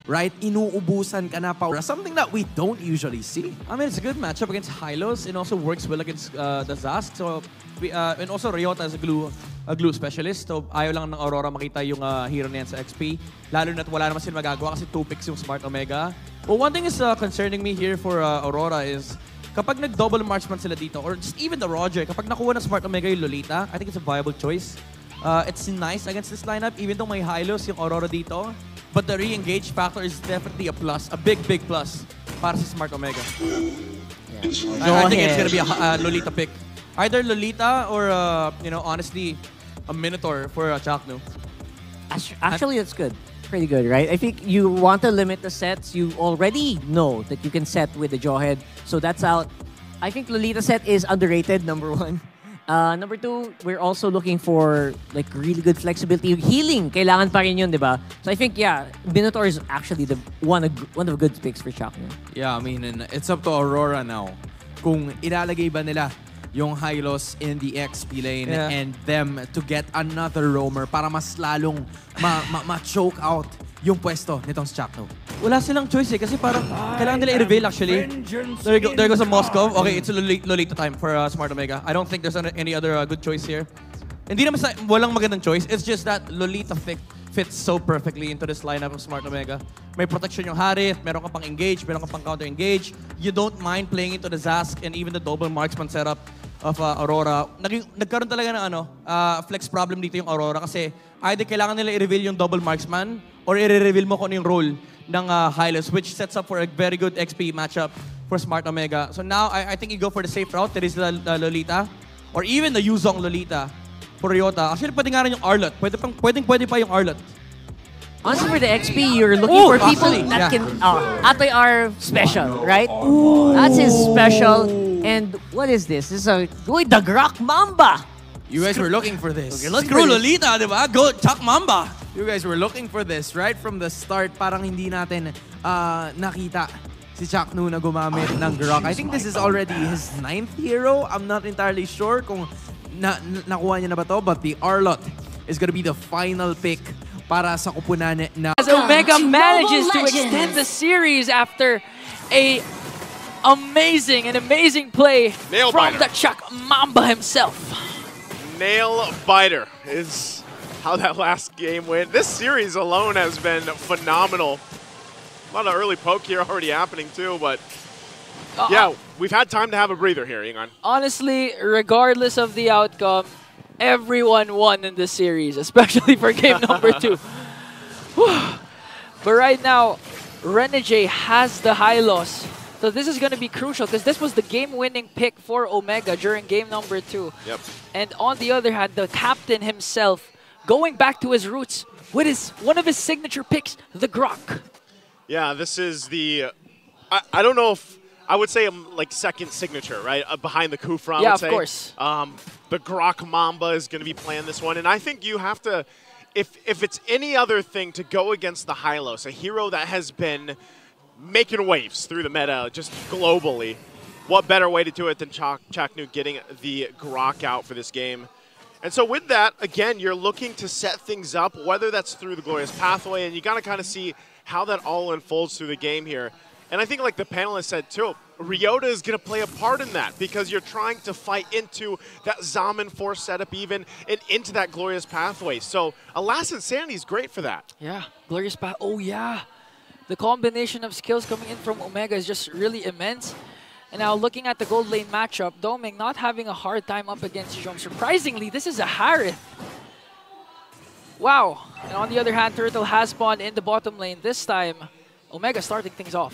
right? Inuubusan ka na pa. Something that we don't usually see. I mean, it's a good matchup against Hylos. It also works well against the Zask. So, and also Ryota is a glue specialist. So, ayaw lang ng Aurora makita yung hero niyan sa XP. Lalo na't wala naman sila magagawa kasi 2 picks yung Smart Omega. Well, one thing is concerning me here for Aurora is kapag nag-double marksman sila dito, or just even the Roger, kapag nakuha ng Smart Omega yung Lolita, I think it's a viable choice. It's nice against this lineup, even though may Hylos yung Aurora dito. But the re-engage factor is definitely a plus, a big plus para sa Smart Omega. Yeah. I think it's gonna be a Lolita pick. Either Lolita or, you know, honestly, a Minotaur for Chaknu. Actually, that's good. Pretty good, right? I think you want to limit the sets. You already know that you can set with the Jawhead, so that's out. I think Lolita set is underrated, number 1. Number 2, we're also looking for like really good flexibility. Healing, kailangan pa rin yun, di ba? So I think, yeah, Minotaur is actually the one of the good picks for Chaknu. Yeah, I mean, and it's up to Aurora now. Kung ilalagay ba nila yung Hylos in the XP lane and them to get another roamer para mas lalong ma-choke out yung pwesto nitong Chaknu. Wala silang choice eh, kasi parang kailangan nila i-reveal actually. There goes a Moscow. Okay, it's a Lolita time for Smart Omega. I don't think there's any other good choice here. Hindi naman walang magandang choice. It's just that Lolita fits so perfectly into this lineup of Smart Omega. May protection yung Harith, meron ka pang engage, meron ka pang counter-engage. You don't mind playing into the Zask and even the double marksman setup of Aurora. Nagkaroon talaga ng flex problem dito yung Aurora kasi either kailangan nila i-reveal yung double marksman or i-reveal mo kung ano yung role ng Hylos, which sets up for a very good XP matchup for Smart Omega. So now, I think you go for the safe route. There is the Lolita, or even the Yuzong Lolita for Ryota. Actually, pwede nga rin yung Arlot. Pwede pa yung Arlot. Honestly, for the XP, you're looking for people that can... Atoy are special, right? Ooh. That's his special. And what is this? This is a... Uy, the Grok Mamba! You guys were looking for this. Screw Lolita, di ba? Go, Chak Mamba! You guys were looking for this right from the start. Parang hindi natin nakita si Chaknu na gumamit ng Grok. I think this is already his 9th hero. I'm not entirely sure kung nakuha niya na ba to, but the Arlot is gonna be the final pick para sa kupunan na... As Omega manages to extend the series after a amazing play from the Chak Mamba himself. Nail biter is how that last game went. This series alone has been phenomenal. A lot of early poke here already happening too, but yeah, we've had time to have a breather here, Ingan. Honestly, regardless of the outcome, everyone won in this series, especially for game number 2. But right now, Renegade has the Hylos. So this is going to be crucial because this was the game-winning pick for Omega during game number 2. Yep. And on the other hand, the captain himself going back to his roots with one of his signature picks, the Grok. Yeah, this is the... I don't know if... I would say like second signature, right? Behind the Kufra, yeah, I would say. Of course. The Grok Mamba is going to be playing this one. And I think you have to... If it's any other thing to go against the Hylos, a hero that has been making waves through the meta just globally, what better way to do it than Chaknu getting the Grok out for this game? And so with that, again, you're looking to set things up, whether that's through the Glorious Pathway, and you got to kind of see how that all unfolds through the game here. And I think like the panelists said too, Ryota is going to play a part in that because you're trying to fight into that Zaman Force setup even and into that Glorious Pathway. So Alas Insanity is great for that. Yeah, Glorious Path. Oh yeah. The combination of skills coming in from Omega is just really immense. And now looking at the gold lane matchup, Doming not having a hard time up against Jom. Surprisingly, this is a Harith. Wow. And on the other hand, Turtle has spawned in the bottom lane. This time, Omega starting things off.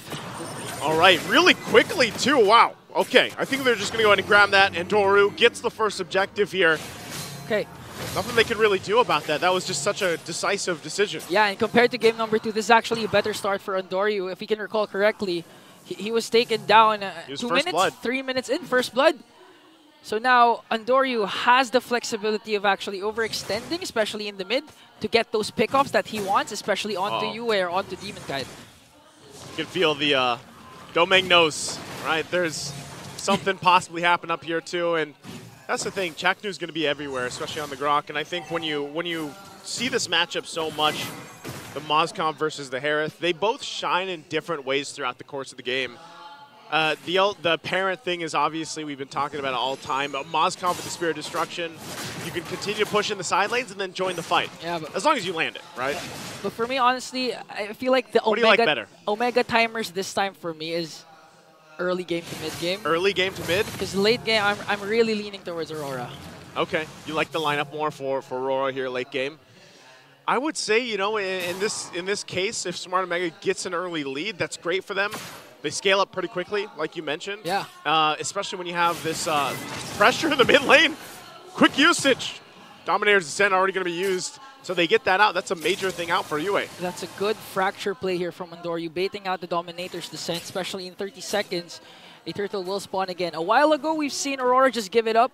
All right, really quickly too. Wow. Okay, I think they're just going to go ahead and grab that. And Doru gets the first objective here. Okay. Nothing they could really do about that. That was just such a decisive decision. Yeah, and compared to game number 2, this is actually a better start for Andoryu. If we can recall correctly, he was taken down 2 minutes, 3 minutes in first blood. So now Andoryu has the flexibility of actually overextending, especially in the mid, to get those pickoffs that he wants, especially onto Yue or onto Demon Kite. You can feel the Domeng knows, right? There's something possibly happen up here too, and that's the thing. Chaknu is going to be everywhere, especially on the Grok. And I think when you see this matchup so much, the Mozcom versus the Harith. They both shine in different ways throughout the course of the game. The apparent thing is obviously we've been talking about it all time. Mozcom with the Spear of Destruction, you can continue to push in the side lanes and then join the fight. Yeah, but as long as you land it, right? But for me, honestly, I feel like the what do you like better? Omega timers this time for me is early game to mid game. Early game to mid? Because late game, I'm really leaning towards Aurora. Okay, you like the lineup more for Aurora here late game. I would say, you know, in this case, if Smart Omega gets an early lead, that's great for them. They scale up pretty quickly, like you mentioned. Yeah. Especially when you have this pressure in the mid lane. Quick usage. Dominator's Descent already going to be used, so they get that out. That's a major thing out for UA. That's a good fracture play here from Andoryu, baiting out the Dominator's Descent, especially in 30 seconds. A turtle will spawn again. A while ago, we've seen Aurora just give it up.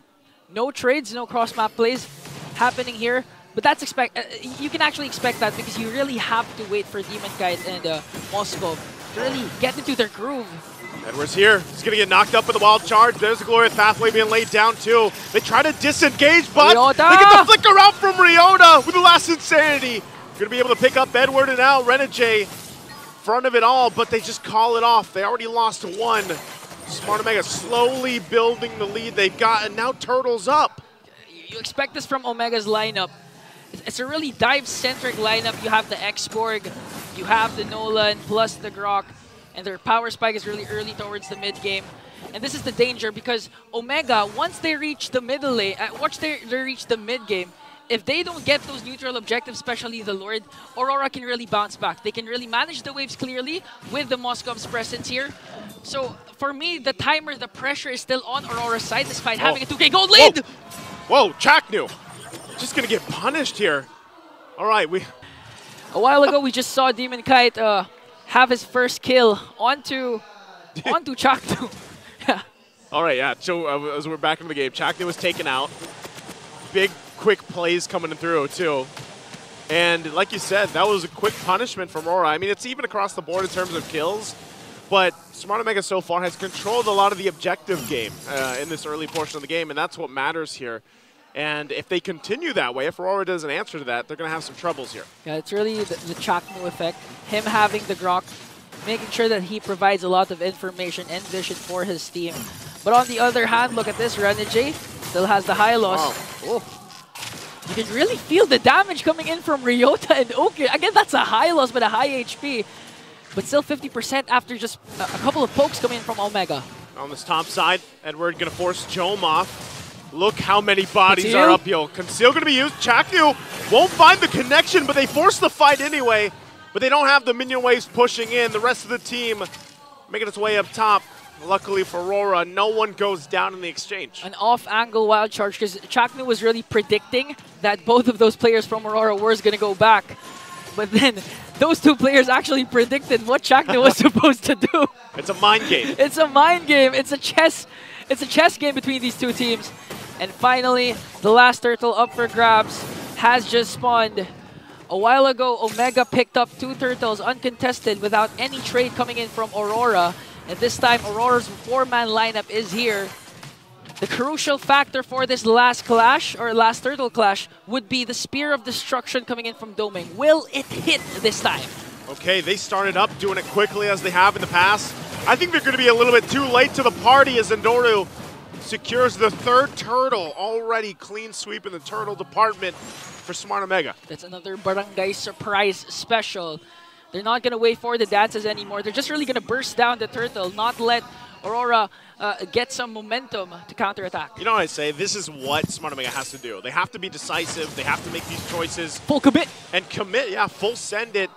No trades, no cross-map plays happening here. But that's you can actually expect that because you really have to wait for Demon Kite and Moscow to really get into their groove. Edwards here. He's going to get knocked up with the wild charge. There's the Glorious Pathway being laid down too. They try to disengage, but Ryota! They get the flicker out from Ryota with the last Insanity. Going to be able to pick up Edward and now Renegade front of it all, but they just call it off. They already lost one. Smart Omega slowly building the lead they've got, and now Turtle's up. You expect this from Omega's lineup. It's a really dive-centric lineup. You have the X-Borg, you have the Nolan, plus the Grok, and their power spike is really early towards the mid-game. And this is the danger because Omega, once they reach the middle lane, once they reach the mid-game, if they don't get those neutral objectives, especially the Lord, Aurora can really bounce back. They can really manage the waves clearly with the Moscom's presence here. So for me, the timer, the pressure is still on Aurora's side despite having a 2K gold lead. Whoa, Chaknu. Just gonna get punished here. All right, a while ago we just saw Demon Kite have his first kill onto Chaknu. Yeah. All right, yeah. So as we're back in the game, Chaknu was taken out. Big, quick plays coming through too. And like you said, that was a quick punishment from Aurora. I mean, it's even across the board in terms of kills. But Smart Omega so far has controlled a lot of the objective game in this early portion of the game, and that's what matters here. And if they continue that way, if Aurora doesn't answer to that, they're going to have some troubles here. Yeah, it's really the Chakmu effect. Him having the Grok, making sure that he provides a lot of information and vision for his team. But on the other hand, look at this. Renegade still has the high loss. Wow. Oh. You can really feel the damage coming in from Ryota and Oki. Again, that's a high loss, but a high HP. But still 50% after just a couple of pokes coming in from Omega. On this top side, Edward going to force Jome off. Look how many bodies are up, yo. Conceal going to be used. Chaknu won't find the connection, but they force the fight anyway. But they don't have the minion waves pushing in. The rest of the team making its way up top. Luckily for Aurora, no one goes down in the exchange. An off-angle wild charge, because Chaknu was really predicting that both of those players from Aurora were going to go back. But then those two players actually predicted what Chaknu was supposed to do. It's a mind game. It's a mind game. It's a chess game between these two teams. And finally, the last turtle up for grabs has just spawned. A while ago, Omega picked up 2 turtles uncontested without any trade coming in from Aurora. And this time, Aurora's 4-man lineup is here. The crucial factor for this last clash, or last turtle clash, would be the Spear of Destruction coming in from Doming. Will it hit this time? Okay, they started up doing it quickly as they have in the past. I think they're going to be a little bit too late to the party as Endoru secures the 3rd turtle. Already clean sweep in the turtle department for Smart Omega. That's another barangay surprise special. They're not going to wait for the dances anymore. They're just really going to burst down the turtle, not let Aurora get some momentum to counterattack. You know what I say? This is what Smart Omega has to do. They have to be decisive. They have to make these choices. Full commit. And commit, yeah, full send it.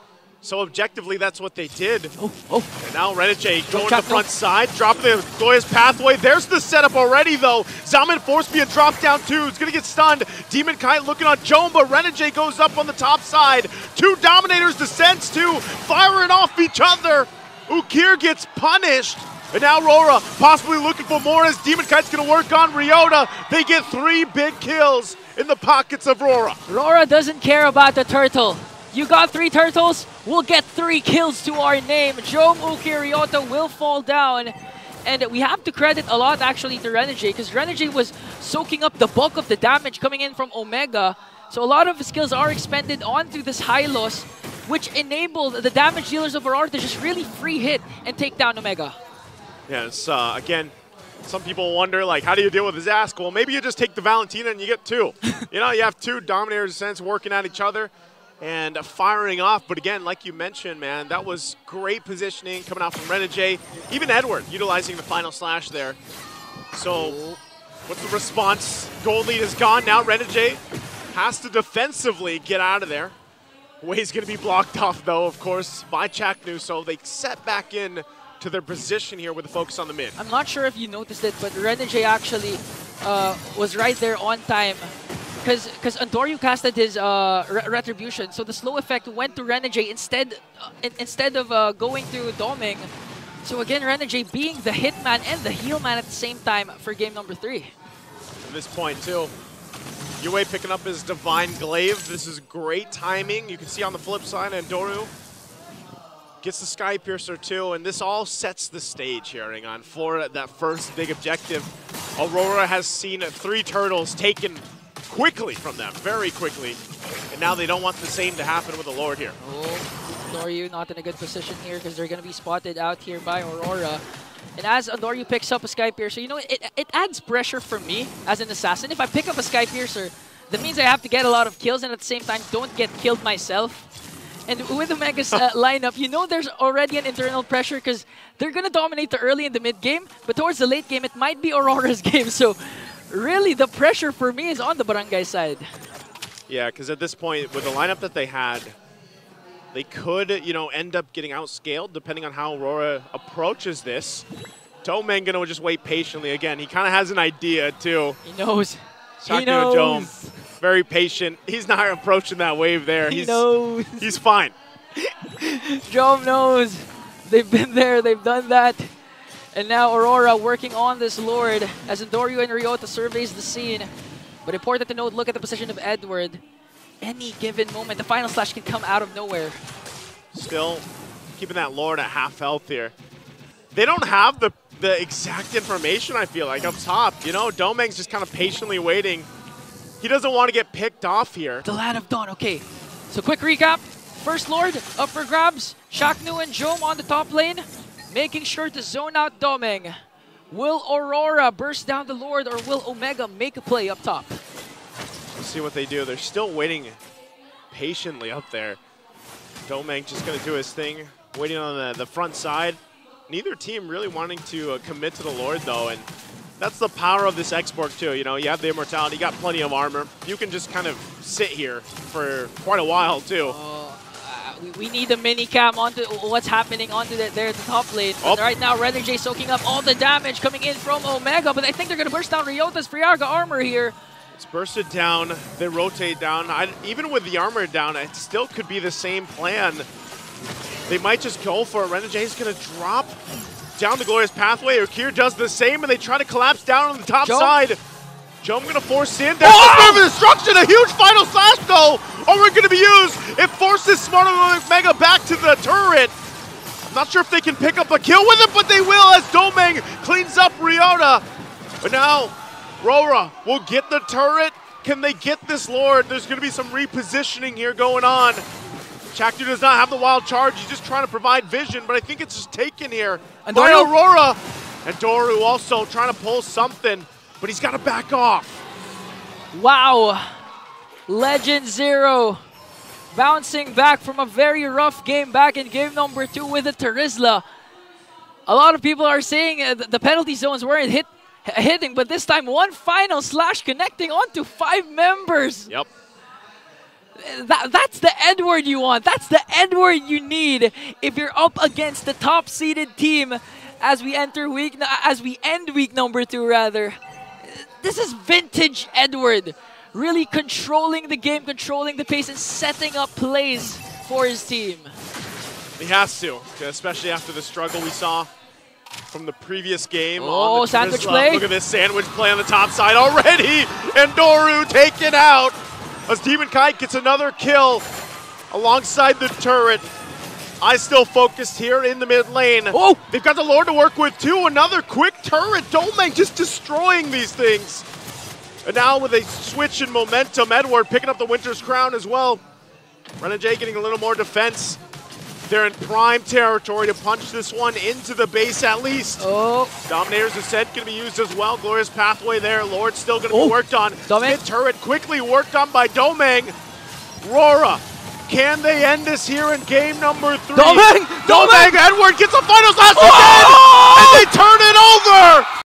So objectively, that's what they did. Oh. And now Renegade going to the front side, dropping the Glorious Pathway. There's the setup already, though. Zaman Force being dropped down, too. He's going to get stunned. Demon Kite looking on Jome, but Renegade goes up on the top side. 2 Dominators descends, too, firing off each other. Ukir gets punished. And now Aurora possibly looking for more as Demon Kite's going to work on Ryota. They get 3 big kills in the pockets of Aurora. Aurora doesn't care about the turtle. You got 3 turtles, we'll get 3 kills to our name. Jome, Uki, Ryota will fall down. And we have to credit a lot actually to Renegade, because Renegade was soaking up the bulk of the damage coming in from Omega. So a lot of his skills are expended onto this high loss. which enabled the damage dealers of Aurora to just really free hit and take down Omega. Yes, again, some people wonder, like, how do you deal with his ask? Well, maybe you just take the Valentina and you get two. You know, you have two Dominators, in a sense, working at each other and firing off. But again, like you mentioned, man, that was great positioning coming out from Renegade. Even Edward utilizing the final slash there. So what's the response? Gold lead is gone. Now Renegade has to defensively get out of there. Way's going to be blocked off, though, of course, by Chaknu. So they set back in to their position here with the focus on the mid. I'm not sure if you noticed it, but Renegade actually was right there on time. Because Andoryu casted his Retribution, so the slow effect went to Renegade instead of going to Doming. So again, Renegade being the hitman and the heal man at the same time for game number 3. At this point, too, Yue picking up his Divine Glaive. This is great timing. You can see on the flip side, Andoryu gets the Sky Piercer too, and this all sets the stage here, Ringon, for that first big objective. Aurora has seen 3 turtles taken quickly from them, very quickly, and now they don't want the same to happen with the Lord here. Oh, Andoryu not in a good position here because they're going to be spotted out here by Aurora. And as Andoryu picks up a Sky Piercer, you know, it adds pressure for me as an assassin. If I pick up a Sky Piercer, that means I have to get a lot of kills and at the same time don't get killed myself. And with Omega's lineup, you know there's already an internal pressure because they're going to dominate the early and the mid game, but towards the late game, it might be Aurora's game. So really, the pressure for me is on the Barangay side. Yeah, because at this point, with the lineup that they had, they could, you know, end up getting outscaled depending on how Aurora approaches this. Domeng gonna just wait patiently again. He kind of has an idea too. He knows. He knows. Dome, very patient. He's not approaching that wave there. He knows. He's fine. Jome knows. They've been there. They've done that. And now Aurora working on this Lord as Andoryu and Ryota surveys the scene. But important to note, look at the position of Edward. Any given moment, the final slash can come out of nowhere. Still keeping that Lord at half health here. They don't have the exact information, I feel like, up top. You know, Domeng's just kind of patiently waiting. He doesn't want to get picked off here. The Land of Dawn, okay. So quick recap. First Lord up for grabs. Chaknu and Jome on the top lane, making sure to zone out Domeng. Will Aurora burst down the Lord or will Omega make a play up top? Let's see what they do. They're still waiting patiently up there. Domeng just going to do his thing, waiting on the front side. Neither team really wanting to commit to the Lord, though, and that's the power of this export, too. You know, you have the immortality, you got plenty of armor. You can just kind of sit here for quite a while, too. We need a mini cam onto what's happening onto there at the top lane. But right now, Renegade soaking up all the damage coming in from Omega, but I think they're going to burst down Ryota's Friarga armor here. It's bursted down, they rotate down. Even with the armor down, it still could be the same plan. They might just go for it. Renegade's going to drop down the Glorious Pathway. Ukir does the same, and they try to collapse down on the top side. Jome going to force in. There's the Spirit of Destruction, a huge final slash, though. Only going to be used. It forces Smart Omega back to the turret. I'm not sure if they can pick up a kill with it, but they will as Domeng cleans up Ryota. But now, Aurora will get the turret. Can they get this Lord? There's going to be some repositioning here going on. Chaknu does not have the wild charge. He's just trying to provide vision, but I think it's just taken here by Aurora. And Doru also trying to pull something, but he's got to back off. Wow. Legend Zero bouncing back from a very rough game back in game number 2 with the Terizla. A lot of people are saying the penalty zones weren't hitting, but this time one final slash connecting onto 5 members. Yep. That's the Edward you want. That's the Edward you need if you're up against the top-seeded team as we end week number 2 rather. This is vintage Edward, really controlling the game, controlling the pace, and setting up plays for his team. He has to, especially after the struggle we saw from the previous game. Oh, sandwich play. Look at this sandwich play on the top side already, and Doru taken out. As Demon Kite gets another kill alongside the turret. I still focused here in the mid lane. Oh! They've got the Lord to work with too. Another quick turret. Domeng just destroying these things. And now with a switch in momentum, Edward picking up the Winter's Crown as well. Renegade getting a little more defense. They're in prime territory to punch this one into the base at least. Oh. Dominator's Ascent going to be used as well. Glorious Pathway there. Lord's still going to be worked on. Mid turret quickly worked on by Domeng. AURORA, can they end this here in game number 3? Domeng! Edward gets the final last again! And they turn it over!